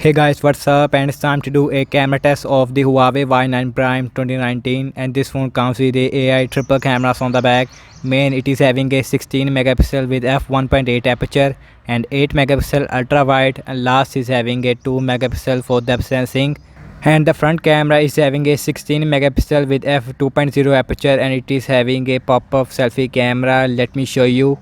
Hey guys, what's up? And it's time to do a camera test of the Huawei Y9 Prime 2019, and this phone comes with a AI triple cameras on the back. Main, it is having a 16 megapixel with f1.8 aperture and 8 megapixel ultra wide, and last is having a 2 megapixel for depth sensing. And the front camera is having a 16 megapixel with f2.0 aperture, and it is having a pop-up selfie camera. Let me show you.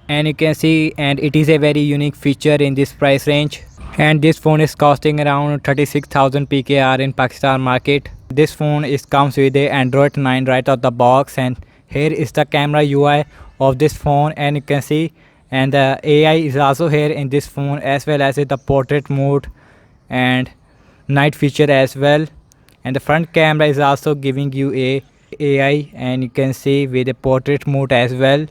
And you can see, and it is a very unique feature in this price range, and this phone is costing around 36,000 PKR in Pakistan market. This phone is comes with a Android 9 right out the box, and here is the camera UI of this phone, and you can see, and the AI is also here in this phone, as well as the portrait mode and night feature as well. And the front camera is also giving you a AI, and you can see with a portrait mode as well,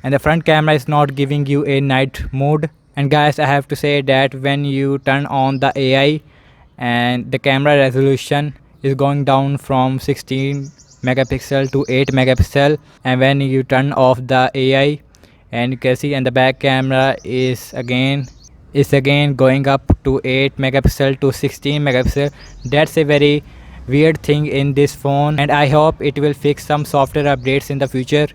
and the front camera is not giving you a night mode. And guys, I have to say that when you turn on the AI, and the camera resolution is going down from 16 megapixel to 8 megapixel, and when you turn off the AI, and you can see, and the back camera is again going up to 8 megapixel to 16 megapixel. That's a very weird thing in this phone, and I hope it will fix some software updates in the future.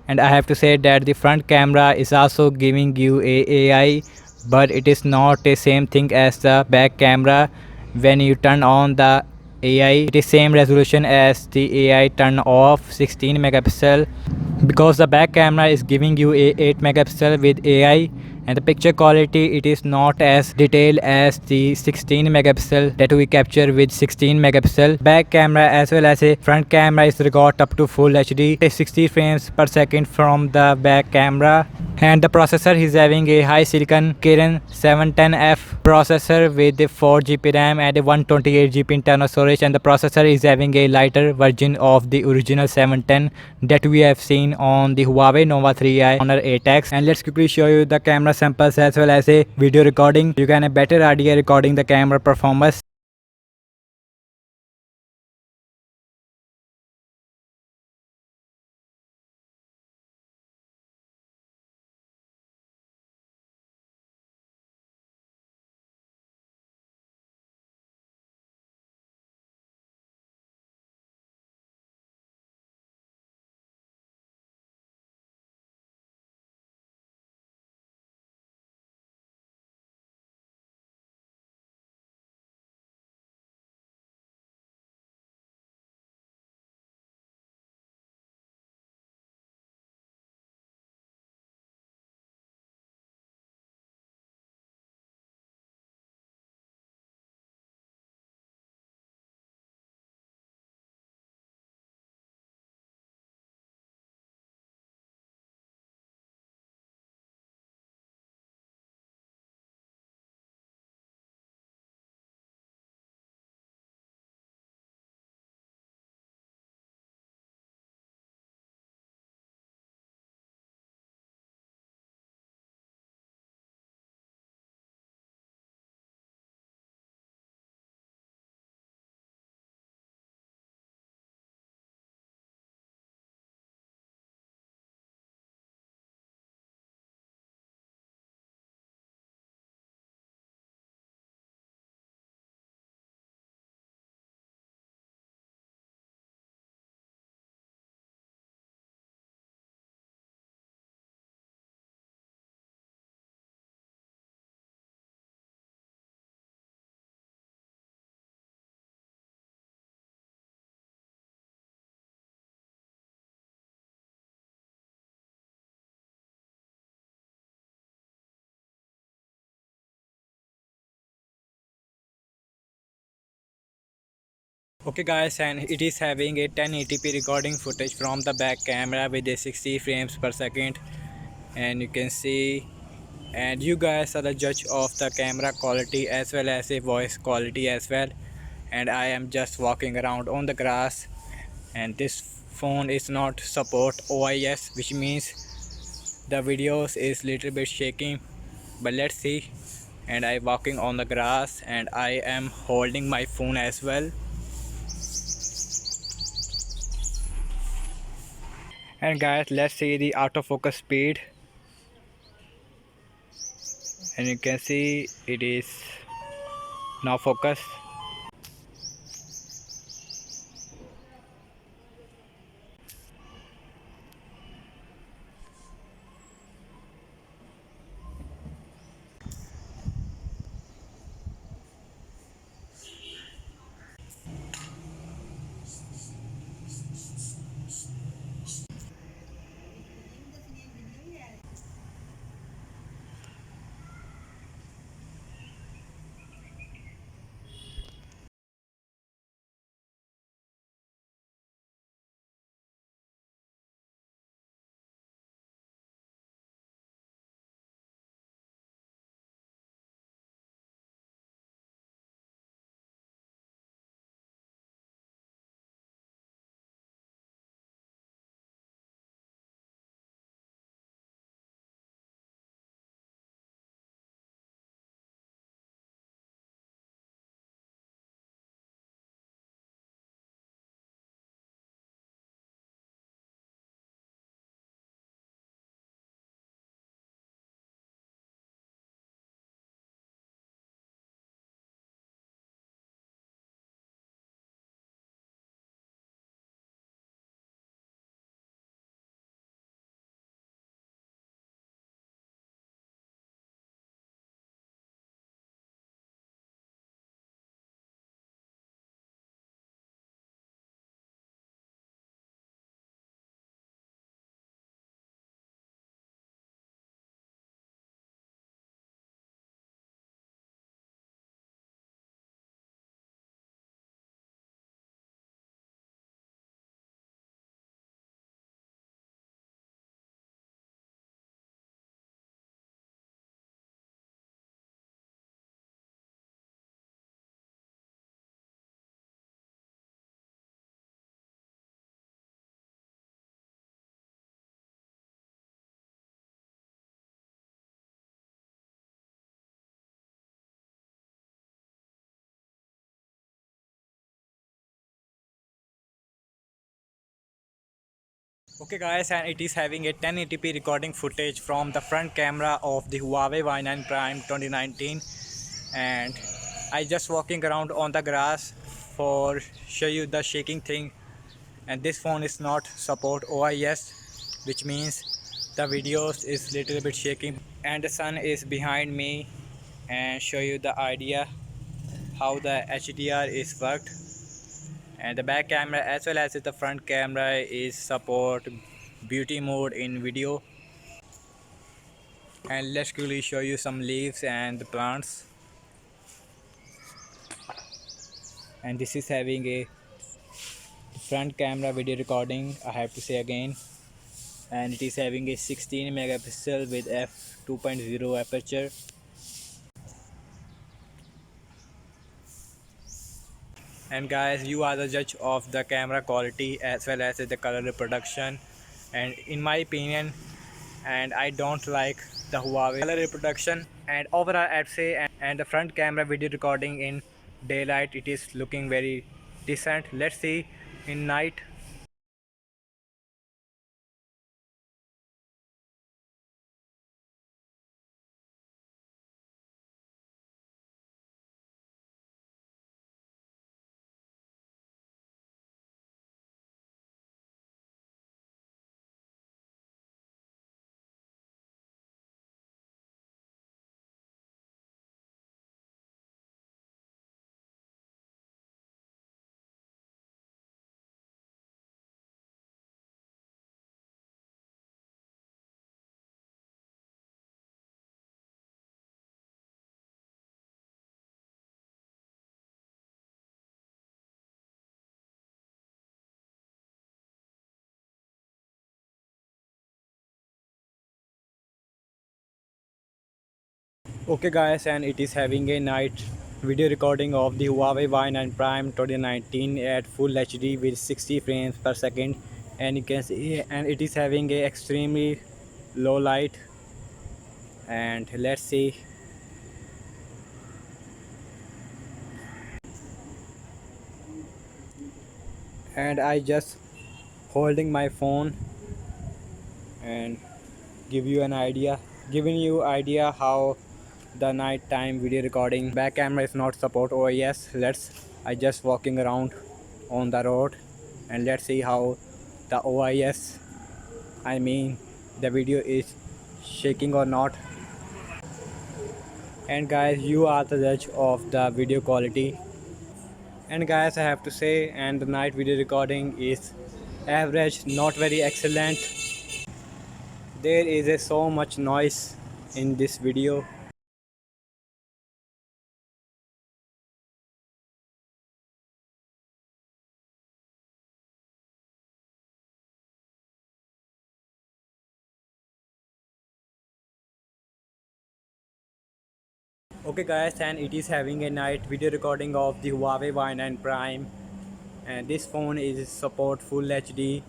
And I have to say that the front camera is also giving you a AI, but it is not the same thing as the back camera. When you turn on the AI, it is same resolution as the AI turn off 16 megapixel, because the back camera is giving you a 8 megapixel with AI, and the picture quality, it is not as detailed as the 16 megapixel that we capture with 16 megapixel. Back camera as well as a front camera is record up to full HD, 60 frames per second from the back camera. And the processor is having a high silicon Kirin 710F processor with the 4 GB RAM and a 128 GB internal storage, and the processor is having a lighter version of the original 710 that we have seen on the Huawei Nova 3i Honor 8X. And let's quickly show you the camera samples as well as a video recording. You can have a better idea recording the camera performance. Okay guys, and it is having a 1080p recording footage from the back camera with a 60 frames per second, and you can see, and you guys are the judge of the camera quality as well as a voice quality as well. And I am just walking around on the grass, and this phone is not support OIS, which means the videos is little bit shaking, but let's see. And I walking on the grass, and I am holding my phone as well. And guys, let's see the autofocus speed. and you can see it is now focus. Okay guys, and it is having a 1080p recording footage from the front camera of the Huawei Y9 Prime 2019, and I just walking around on the grass for show you the shaking thing. And this phone is not support OIS, which means the videos is little bit shaking, and the sun is behind me and show you the idea how the HDR is worked. And the back camera as well as the front camera is support beauty mode in video. And let's quickly show you some leaves and the plants. And this is having a front camera video recording, I have to say again, and it is having a 16 megapixel with f2.0 aperture. And guys, you are the judge of the camera quality as well as the color reproduction. And in my opinion, and I don't like the Huawei color reproduction, and overall I'd say, and the front camera video recording in daylight, it is looking very decent. Let's see in night. Okay guys, and it is having a night video recording of the Huawei Y9 Prime 2019 at full HD with 60 frames per second, and you can see, and it is having a extremely low light. And let's see. And I just holding my phone and give you an idea, giving you idea how the nighttime video recording. Back camera is not support OIS. I just walking around on the road, and let's see how the OIS, I mean the video is shaking or not. And guys, you are the judge of the video quality. And guys, I have to say, and the night video recording is average, not very excellent. There is so much noise in this video. Okay guys, and it is having a night video recording of the Huawei Y9 Prime, and this phone is support full HD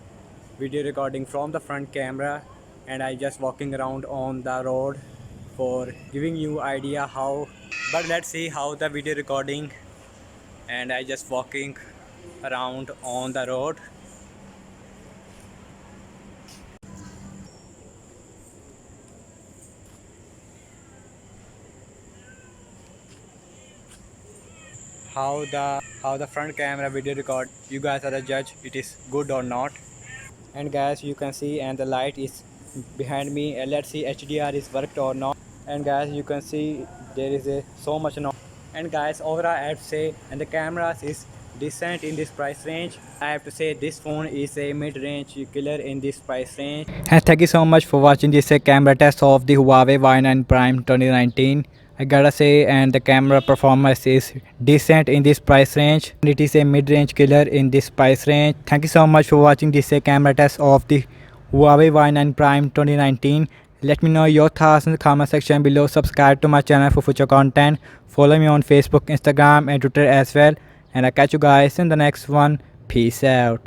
video recording from the front camera. And I just walking around on the road for giving you idea how, but let's see how the video recording. And I just walking around on the road. How the front camera video record. You guys are the judge, it is good or not. And guys, you can see, and the light is behind me, and let's see HDR is worked or not. And guys, you can see there is so much noise. And guys, overall I have to say, and the cameras is decent in this price range. I have to say this phone is a mid-range killer in this price range. And thank you so much for watching this camera test of the Huawei Y9 Prime 2019. I gotta say, and the camera performance is decent in this price range, and it is a mid-range killer in this price range. Thank you so much for watching this camera test of the Huawei Y9 Prime 2019. Let me know your thoughts in the comment section below. Subscribe to my channel for future content. Follow me on Facebook, Instagram and Twitter as well. And I'll catch you guys in the next one. Peace out.